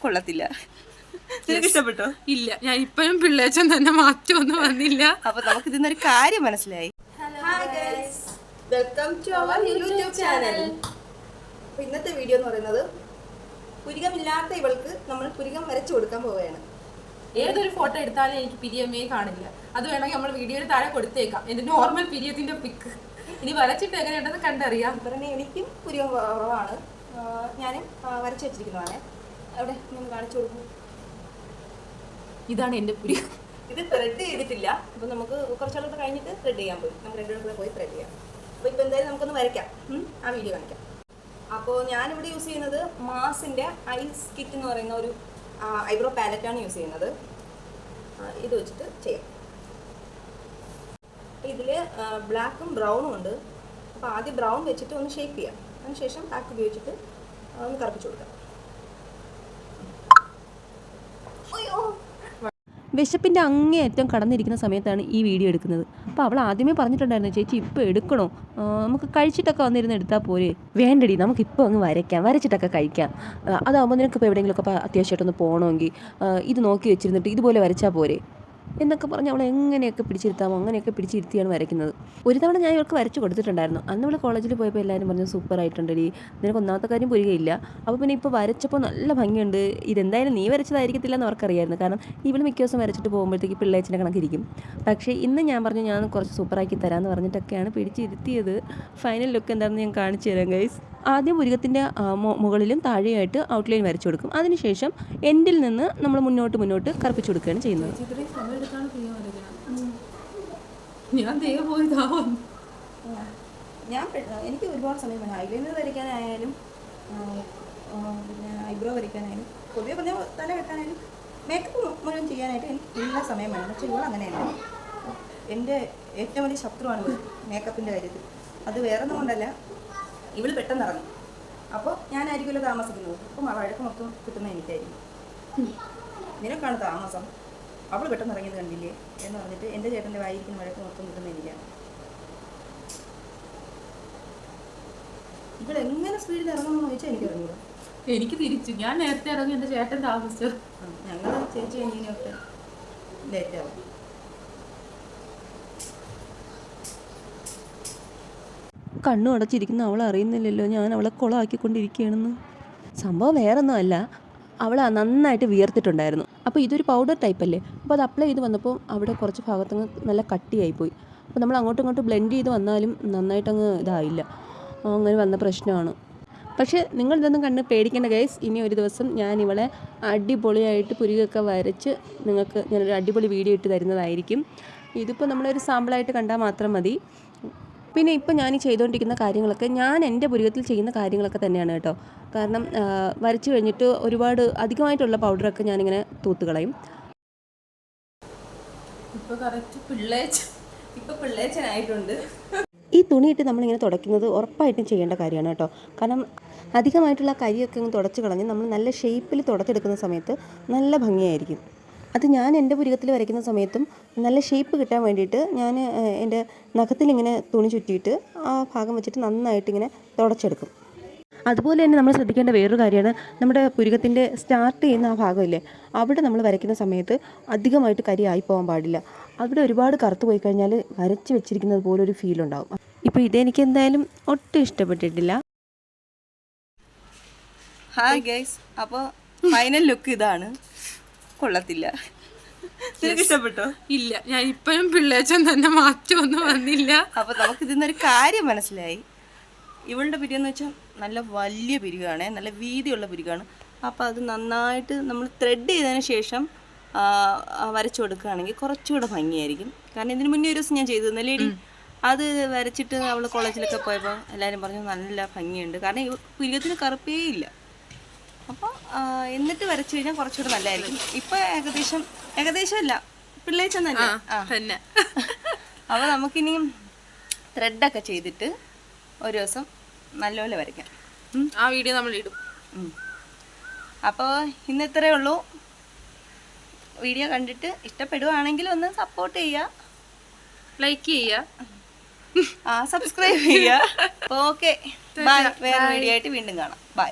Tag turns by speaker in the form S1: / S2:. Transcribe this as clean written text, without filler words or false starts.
S1: കൊള്ളത്തില്ല. നിനക്ക് ഇഷ്ടപ്പെട്ടോ?
S2: ഇല്ല, ഞാൻ ഇപ്പോഴും പിള്ളേച്ചൻ തന്നെ മാറ്റമൊന്നും വന്നില്ല.
S1: അപ്പൊ നമുക്ക് ഇതിന്നൊരു കാര്യം മനസ്സിലായി. Welcome to our YouTube channel. അപ്പൊ ഇന്നത്തെ വീഡിയോ എന്ന് പറയുന്നത് പുരികമില്ലാത്ത ഇവൾക്ക് നമ്മൾ പുരികം വരച്ചു കൊടുക്കാൻ പോവുകയാണ്.
S2: ഏതൊരു ഫോട്ടോ എടുത്താലും എനിക്ക് പിരിയമ്മേ കാണില്ല. അത് വേണമെങ്കിൽ നമ്മൾ വീഡിയോയിൽ താഴെ കൊടുത്തേക്കാം, എന്റെ നോർമൽ പിരിയത്തിന്റെ പിക്ക്. ഇനി വരച്ചിട്ട് എങ്ങനെയുണ്ടെന്ന് കണ്ടറിയാം.
S1: പറഞ്ഞാൽ എനിക്കും പുരികം കുറവാണ്, ഞാനും വരച്ചു വെച്ചിരിക്കുന്നതാണ്. അവിടെ ഞാൻ കാണിച്ചു കൊടുക്കും.
S2: ഇതാണ് എൻ്റെ പുരികം.
S1: ഇത് ത്രെഡ് ചെയ്തിട്ടില്ല. അപ്പോൾ നമുക്ക് കുറച്ചാളൊക്കെ കഴിഞ്ഞിട്ട് ത്രെഡ് ചെയ്യാൻ പോയി. നമുക്ക് രണ്ടുപേരും പോയി ത്രെഡ് ചെയ്യാം. അപ്പോൾ ഇപ്പോൾ എന്തായാലും നമുക്കൊന്ന് വരയ്ക്കാം, ആ വീഡിയോ കാണിക്കാം. അപ്പോൾ ഞാനിവിടെ യൂസ് ചെയ്യുന്നത് മാസിൻ്റെ ഐസ് കിറ്റ് എന്ന് പറയുന്ന ഒരു ഐബ്രോ പാലറ്റാണ് യൂസ് ചെയ്യുന്നത്. ഇത് വെച്ചിട്ട് ചെയ്യാം. ഇതിൽ ബ്ലാക്കും ബ്രൗണും ഉണ്ട്. അപ്പോൾ ആദ്യം ബ്രൗൺ വെച്ചിട്ട് ഒന്ന് ഷേപ്പ് ചെയ്യാം. അതിനുശേഷം ബ്ലാക്ക് ഉപയോഗിച്ചിട്ട് ഒന്ന് കറുപ്പിച്ച് കൊടുക്കാം.
S3: വിശപ്പിൻ്റെ അങ്ങേയറ്റം കടന്നിരിക്കുന്ന സമയത്താണ് ഈ വീഡിയോ എടുക്കുന്നത്. അപ്പോൾ അവൾ ആദ്യമേ പറഞ്ഞിട്ടുണ്ടായിരുന്നു, ചേച്ചി ഇപ്പോൾ എടുക്കണോ, നമുക്ക് കഴിച്ചിട്ടൊക്കെ വന്നിരുന്ന് എടുത്താൽ പോരെ. വേണ്ടടി, നമുക്കിപ്പോൾ അങ്ങ് വരയ്ക്കാം, വരച്ചിട്ടൊക്കെ കഴിക്കാം. അതാകുമ്പോൾ നിനക്കിപ്പോൾ എവിടെയെങ്കിലുമൊക്കെ അത്യാവശ്യമായിട്ടൊന്ന് പോകണമെങ്കിൽ ഇത് നോക്കി വെച്ചിരുന്നിട്ട് ഇതുപോലെ വരച്ചാൽ പോരെ എന്നൊക്കെ പറഞ്ഞ് അവൾ എങ്ങനെയൊക്കെ പിടിച്ചിരുത്താമോ അങ്ങനെയൊക്കെ പിടിച്ചിരുത്തിയാണ് വരയ്ക്കുന്നത്. ഒരു തവണ ഞാൻ ഇവൾക്ക് വരച്ച് കൊടുത്തിട്ടുണ്ടായിരുന്നു. അന്ന് അവൾ കോളേജിൽ പോയപ്പോൾ എല്ലാവരും പറഞ്ഞു സൂപ്പറായിട്ടുണ്ടടി, നിനക്ക് ഒന്നാമത്തെ കാര്യം പുരികയില്ല. അപ്പോൾ പിന്നെ ഇപ്പോൾ വരച്ചപ്പോൾ നല്ല ഭംഗിയുണ്ട്, ഇതെന്തായാലും നീ വരച്ചതായിരിക്കത്തില്ല എന്ന് അവർക്കറിയായിരുന്നു. കാരണം ഇവൾ മിക്ക ദിവസം വരച്ചിട്ട് പോകുമ്പോഴത്തേക്ക് പിള്ളേച്ചിൻ്റെ കണക്കിരിക്കും. പക്ഷേ ഇന്ന് ഞാൻ പറഞ്ഞു ഞാൻ കുറച്ച് സൂപ്പറാക്കി തരാമെന്ന് പറഞ്ഞിട്ടൊക്കെയാണ് പിടിച്ചിരുത്തിയത്. ഫൈനൽ ലുക്ക് എന്താണെന്ന് ഞാൻ കാണിച്ചു തരാം ഗൈസ്. ആദ്യം പുരികത്തിൻ്റെ മുകളിലും താഴെയായിട്ട് ഔട്ട്ലൈൻ വരച്ചു കൊടുക്കും. അതിനുശേഷം എൻഡിൽ നിന്ന് നമ്മൾ മുന്നോട്ട് കറുപ്പിച്ചു കൊടുക്കുകയാണ് ചെയ്യുന്നത്.
S1: എനിക്ക് ഒരുപാട് സമയം വേണം ഐലൈനർ വരയ്ക്കാനായാലും പിന്നെ ഐബ്രോ വരയ്ക്കാനായാലും പൊതുവെ പറഞ്ഞാൽ തല വെക്കാനായാലും മേക്കപ്പ് മുഴുവൻ ചെയ്യാനായിട്ട് എനിക്ക് എല്ലാ സമയം വേണം. പക്ഷേ ഇവൾ അങ്ങനെയല്ല. എൻ്റെ ഏറ്റവും വലിയ ശത്രുവാണ് മേക്കപ്പിൻ്റെ കാര്യത്തിൽ. അത് വേറെ ഒന്നും കൊണ്ടല്ല, ഇവൾ പെട്ടെന്ന് ഇറങ്ങും. അപ്പോൾ ഞാനായിരിക്കുമല്ലോ താമസിക്കുന്നത്. അപ്പം വഴക്ക് മൊത്തം കിട്ടുന്നത് എനിക്കായിരിക്കും. നിനക്കാണ് താമസം, അവൾ പെട്ടെന്ന് ഇറങ്ങിയത് കണ്ടില്ലേ എന്ന് പറഞ്ഞിട്ട് എൻ്റെ ചേട്ടൻ്റെ വായിരിക്കുന്ന വഴക്ക് മൊത്തം കിട്ടുന്നത് എനിക്കാണ്. ഇവിടെ എങ്ങനെ സ്പീഡിൽ ഇറങ്ങണമെന്ന് ചോദിച്ചാൽ എനിക്ക് ഇറങ്ങുക.
S2: എനിക്ക് തിരിച്ചു, ഞാൻ നേരത്തെ ഇറങ്ങി, എൻ്റെ ചേട്ടൻ താമസിച്ചു.
S1: ഞങ്ങൾ ചേച്ചി അനിയനെയൊക്കെ ലേറ്റാവും.
S3: കണ്ണു അടച്ചിരിക്കുന്ന അവൾ അറിയുന്നില്ലല്ലോ ഞാൻ അവളെ കുളമാക്കിക്കൊണ്ടിരിക്കുകയാണെന്ന്. സംഭവം വേറൊന്നും അല്ല, അവൾ നന്നായിട്ട് വിയർത്തിട്ടുണ്ടായിരുന്നു. അപ്പോൾ ഇതൊരു പൗഡർ ടൈപ്പല്ലേ, അപ്പോൾ അത് അപ്ലൈ ചെയ്ത് വന്നപ്പോൾ അവിടെ കുറച്ച് ഭാഗത്തങ്ങ് നല്ല കട്ടിയായിപ്പോയി. അപ്പോൾ നമ്മൾ അങ്ങോട്ടും ഇങ്ങോട്ടും ബ്ലെൻഡ് ചെയ്ത് വന്നാലും നന്നായിട്ടങ്ങ് ഇതായില്ല. അങ്ങനെ വന്ന പ്രശ്നമാണ്. പക്ഷേ നിങ്ങളിതൊന്നും കണ്ട് പേടിക്കേണ്ട ഗൈസ്. ഇനി ഒരു ദിവസം ഞാൻ ഇവളെ അടിപൊളിയായിട്ട് പുരികൊക്കെ വരച്ച് നിങ്ങൾക്ക് ഞാനൊരു അടിപൊളി വീഡിയോ ഇട്ട് തരുന്നതായിരിക്കും. ഇതിപ്പോൾ നമ്മളൊരു സാമ്പിളായിട്ട് കണ്ടാൽ മാത്രം മതി. പിന്നെ ഇപ്പോൾ ഞാൻ ഈ ചെയ്തുകൊണ്ടിരിക്കുന്ന കാര്യങ്ങളൊക്കെ ഞാൻ എൻ്റെ പുരികത്തിൽ ചെയ്യുന്ന കാര്യങ്ങളൊക്കെ തന്നെയാണ് കേട്ടോ. കാരണം വരച്ച് കഴിഞ്ഞിട്ട് ഒരുപാട് അധികമായിട്ടുള്ള പൗഡറൊക്കെ ഞാനിങ്ങനെ തൂത്തുകളയും.
S1: ഇപ്പോൾ കറക്റ്റ് പിള്ളേച്ചനായിട്ടുണ്ട്.
S3: ഈ തുണിയിട്ട് നമ്മളിങ്ങനെ തുടയ്ക്കുന്നത് ഉറപ്പായിട്ടും ചെയ്യേണ്ട കാര്യമാണ് കേട്ടോ. കാരണം അധികമായിട്ടുള്ള കരിയൊക്കെ ഇങ്ങ് തുടച്ച് കളഞ്ഞ് നമ്മൾ നല്ല ഷേപ്പിൽ തുടച്ചെടുക്കുന്ന സമയത്ത് നല്ല ഭംഗിയായിരിക്കും. അത് ഞാൻ എൻ്റെ പുരികത്തിൽ വരയ്ക്കുന്ന സമയത്തും നല്ല ഷേപ്പ് കിട്ടാൻ വേണ്ടിയിട്ട് ഞാൻ എൻ്റെ നഖത്തിലിങ്ങനെ തുണി ചുറ്റിയിട്ട് ആ ഭാഗം വെച്ചിട്ട് നന്നായിട്ടിങ്ങനെ തുടച്ചെടുക്കും. അതുപോലെ തന്നെ നമ്മൾ ശ്രദ്ധിക്കേണ്ട വേറൊരു കാര്യമാണ്, നമ്മുടെ പുരികത്തിൻ്റെ സ്റ്റാർട്ട് ചെയ്യുന്ന ആ ഭാഗമില്ലേ, അവിടെ നമ്മൾ വരയ്ക്കുന്ന സമയത്ത് അധികമായിട്ട് കരി ആയിപ്പോകാൻ പാടില്ല. അവിടെ ഒരുപാട് കറുത്ത് പോയി കഴിഞ്ഞാൽ വരച്ച് വെച്ചിരിക്കുന്നത് പോലൊരു ഫീൽ ഉണ്ടാവും. ഇപ്പോൾ ഇതെനിക്ക് എന്തായാലും ഒട്ടും ഇഷ്ടപ്പെട്ടിട്ടില്ല.
S1: ഹായ് ഗൈസ്, അപ്പോൾ ഫൈനൽ ലുക്ക് ഇതാണ്. കൊള്ളത്തില്ല. നിനക്ക് ഇഷ്ടപ്പെട്ടോ?
S2: ഇല്ല, ഞാൻ ഇപ്പോഴും പിള്ളേച്ചൻ തന്നെ മാറ്റമൊന്നും വന്നില്ല.
S1: അപ്പോൾ നമുക്ക് ഇതിന്നൊരു കാര്യം മനസ്സിലായി. ഇവളുടെ പിരികെന്ന് വെച്ചാൽ നല്ല വലിയ പിരികാണ്, നല്ല വീതിയുള്ള പിരികാണ്. അപ്പോൾ അത് നന്നായിട്ട് നമ്മൾ ത്രെഡ് ചെയ്തതിന് ശേഷം വരച്ചു കൊടുക്കുകയാണെങ്കിൽ കുറച്ചുകൂടെ ഭംഗിയായിരിക്കും. കാരണം ഇതിന് മുന്നേ ഒരു ദിവസം ഞാൻ ചെയ്തു തന്നെ ലേഡി, അത് വരച്ചിട്ട് അവൾ കോളേജിലൊക്കെ പോയപ്പോൾ എല്ലാവരും പറഞ്ഞു നല്ല ഭംഗിയുണ്ട്. കാരണം പിരികത്തിന് കറുപ്പേ ഇല്ല. അപ്പോൾ എന്നിട്ട് വരച്ചു കഴിഞ്ഞാൽ കുറച്ചുകൂടെ നല്ലതായിരിക്കും. ഇപ്പോൾ ഏകദേശം അല്ല, പിള്ളേച്ചൻ തന്നെ. അപ്പോൾ നമുക്കിനിയും ത്രെഡൊക്കെ ചെയ്തിട്ട് ഒരു ദിവസം നല്ലപോലെ വരയ്ക്കാം.
S2: ആ വീഡിയോ നമ്മൾ ഇടും.
S1: അപ്പോൾ ഇന്ന് ഇത്രയേ ഉള്ളൂ. വീഡിയോ കണ്ടിട്ട് ഇഷ്ടപ്പെടുവാണെങ്കിൽ ഒന്ന് സപ്പോർട്ട് ചെയ്യുക,
S2: ലൈക്ക് ചെയ്യുക,
S1: സബ്സ്ക്രൈബ് ചെയ്യുക. Okay, by. വേറെ വീഡിയോ ആയിട്ട് വീണ്ടും കാണാം. ബൈ.